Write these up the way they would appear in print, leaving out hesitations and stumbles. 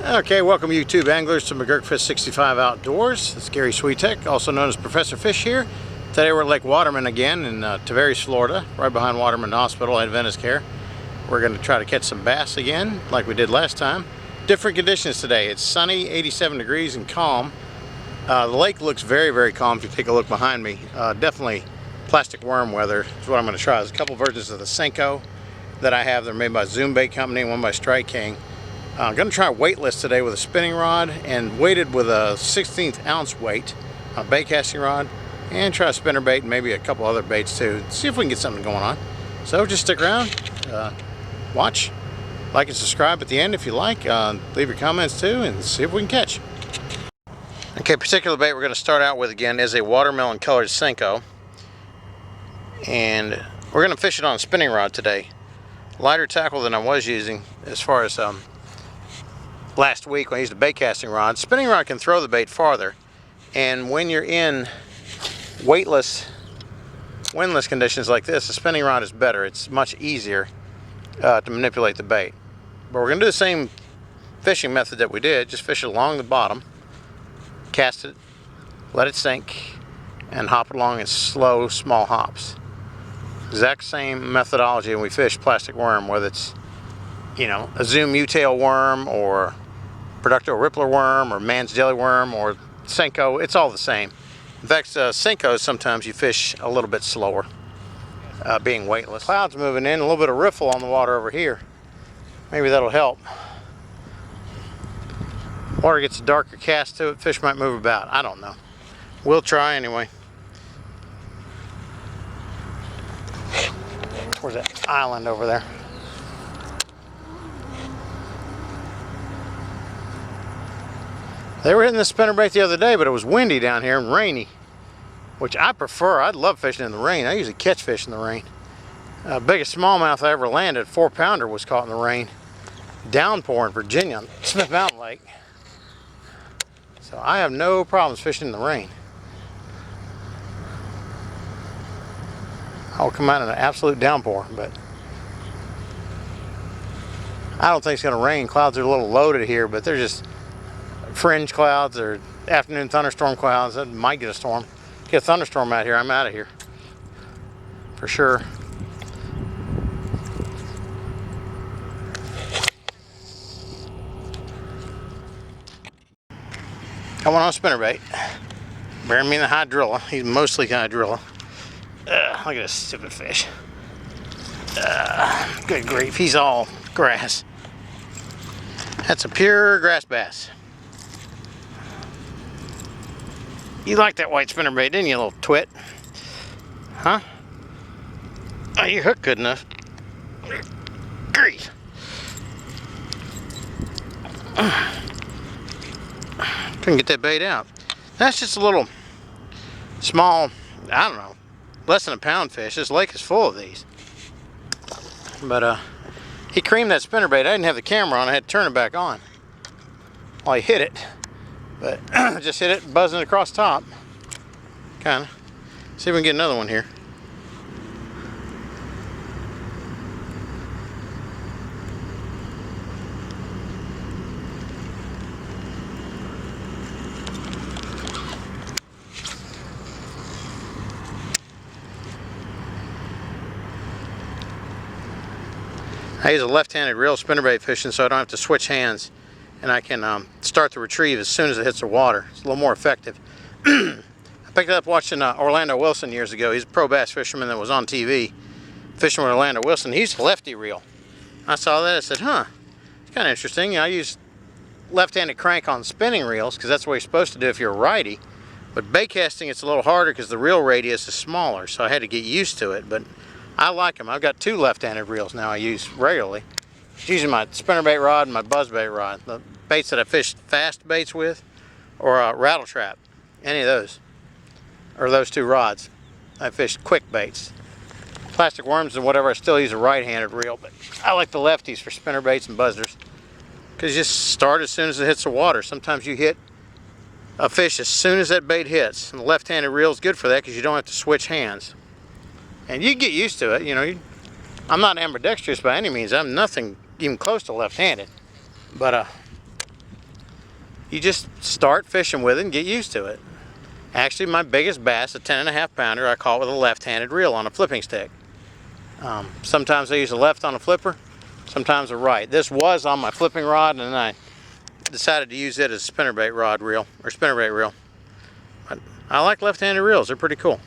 Okay, welcome YouTube anglers to McGurkFish65 Outdoors. It's Gary Sweetek, also known as Professor Fish here. Today we're at Lake Waterman again in Tavares, Florida, right behind Waterman Hospital, Adventist Care. We're going to try to catch some bass again, like we did last time. Different conditions today. It's sunny, 87 degrees and calm. The lake looks very, very calm if you take a look behind me. Definitely plastic worm weather is what I'm going to try. There's a couple versions of the Senko that I have. They're made by SpinnerBait company, one by Strike King. I'm going to try weightless today with a spinning rod and weighted with a 1/16 ounce weight, a bait casting rod, and try a spinnerbait and maybe a couple other baits too. See if we can get something going on. So just stick around, watch, like and subscribe at the end if you like. Leave your comments too and see if we can catch. Okay, particular bait we're going to start out with again is a watermelon colored Senko. And we're going to fish it on a spinning rod today. Lighter tackle than I was using as far as last week when I used a bait casting rod. Spinning rod can throw the bait farther, and when you're in weightless, windless conditions like this, the spinning rod is better. It's much easier to manipulate the bait. But we're going to do the same fishing method that we did. Just fish it along the bottom, cast it, let it sink, and hop it along in slow, small hops. Exact same methodology when we fish plastic worm, whether it's, you know, a Zoom U-tail worm or Producto Rippler worm or man's jelly worm or Senko. It's all the same. In fact, Senkos sometimes you fish a little bit slower, being weightless. Clouds moving in, a little bit of riffle on the water over here. Maybe that'll help. Water gets a darker cast to it, fish might move about. I don't know. We'll try anyway. Where's that island over there? They were hitting the spinnerbait the other day, but it was windy down here and rainy, which I prefer. I'd love fishing in the rain. I usually catch fish in the rain. Biggest smallmouth I ever landed, 4-pounder, was caught in the rain. Downpour in Virginia on Smith Mountain Lake. So I have no problems fishing in the rain. I'll come out in an absolute downpour, but I don't think it's going to rain. Clouds are a little loaded here, but they're just fringe clouds or afternoon thunderstorm clouds. That might get a storm. Get a thunderstorm out here, I'm out of here for sure. I went on a spinnerbait. Bear me in the hydrilla. He's mostly hydrilla. Look at this stupid fish. Good grief, he's all grass. That's a pure grass bass. You like that white spinnerbait, didn't you, little twit? Huh? Oh, you hooked good enough. Grief. Couldn't get that bait out. That's just a little small, I don't know, less than a pound fish. This lake is full of these. But he creamed that spinnerbait. I didn't have the camera on. I had to turn it back on while he hit it. But just hit it, buzzing it across top. Kind of. See if we can get another one here. I use a left-handed reel spinnerbait fishing, so I don't have to switch hands, and I can start the retrieve as soon as it hits the water. It's a little more effective. I picked it up watching Orlando Wilson years ago. He's a pro bass fisherman that was on TV fishing with Orlando Wilson. He used a lefty reel. I saw that. I said, huh, it's kind of interesting. I use left-handed crank on spinning reels because that's what you're supposed to do if you're a righty. But bait casting, it's a little harder because the reel radius is smaller, so I had to get used to it. But I like them. I've got 2 left-handed reels now I use regularly. Just using my spinnerbait rod and my buzzbait rod. The baits that I fish fast baits with, or rattle trap, any of those, or those 2 rods. I fish quick baits. Plastic worms and whatever, I still use a right-handed reel, but I like the lefties for spinnerbaits and buzzers because you just start as soon as it hits the water. Sometimes you hit a fish as soon as that bait hits, and the left-handed reel is good for that because you don't have to switch hands. And you get used to it, you know. I'm not ambidextrous by any means. I'm nothing even close to left-handed. But you just start fishing with it and get used to it. Actually, my biggest bass, a 10.5 pounder, I caught with a left-handed reel on a flipping stick. Sometimes I use a left on a flipper, sometimes a right. This was on my flipping rod, and then I decided to use it as a spinnerbait rod reel, or spinnerbait reel. But I like left-handed reels, they're pretty cool.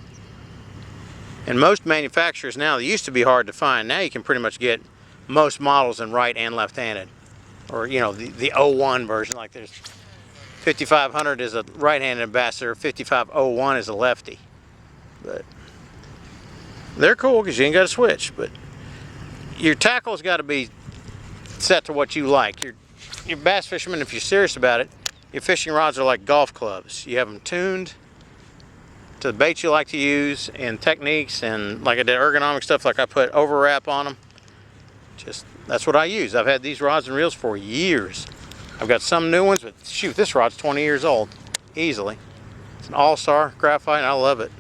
And most manufacturers now, they used to be hard to find. Now you can pretty much get most models in right and left-handed. Or, you know, the 01 version, like there's 5500 is a right-handed ambassador, 5501 is a lefty. But they're cool because you ain't got to switch. But your tackle's got to be set to what you like. Your bass fisherman, if you're serious about it, your fishing rods are like golf clubs. You have them tuned to the baits you like to use and techniques, and like I did ergonomic stuff, like I put overwrap on them. Just, that's what I use. I've had these rods and reels for years. I've got some new ones, but shoot, this rod's 20 years old, easily. It's an all-star graphite, and I love it.